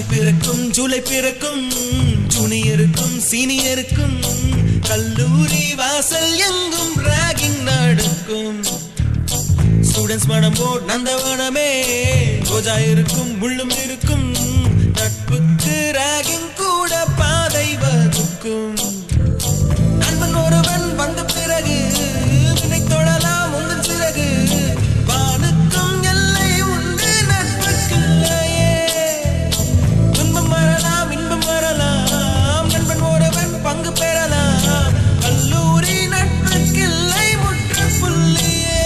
பிறக்கும் ஜூலை பிறக்கும் ஜூனியருக்கும் சீனியருக்கும் கல்லூரி வாசல் எங்கும் ராகிங் நடக்கும். ஸ்டூடெண்ட்ஸ் மனம் போட் நந்தவனமே ரோஜா இருக்கும் முள்ளும் இருக்கும். நட்புக்கு ராகிங் கூட பாதை வகுக்கும். நண்பன் ஒருவன் வந்த பிறகு வினை தொடலாம் உங்கள் சிறகு. வானுக்கும் எல்லை உண்டு நட்புக்குள்ளையே. துன்பம் வரலாம் இன்பம் வரலாம் நண்பன் ஒருவன் பங்கு பெறலாம். கல்லூரி நட்புக்கில்லை முற்றுப்புள்ளியே.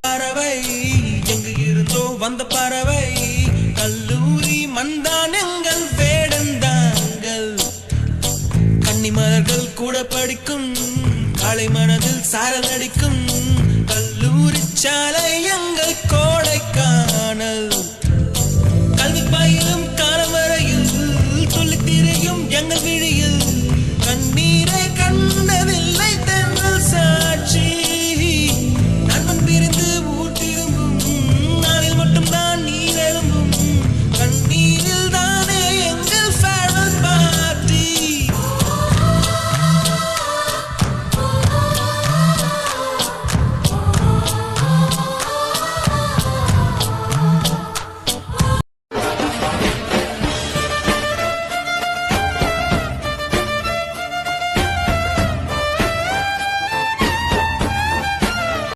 பறவை எங்கு இருந்தோ வந்த பறவை கல்லூரி மந்தான் எங்கள் வேடந்தாங்கள். கன்னிமலர்கள் கூட படிக்கும் காலை மனதில் சாரல் அடிக்கும். கல்லூரி சாலை எங்கள் கோடைக்கானல்.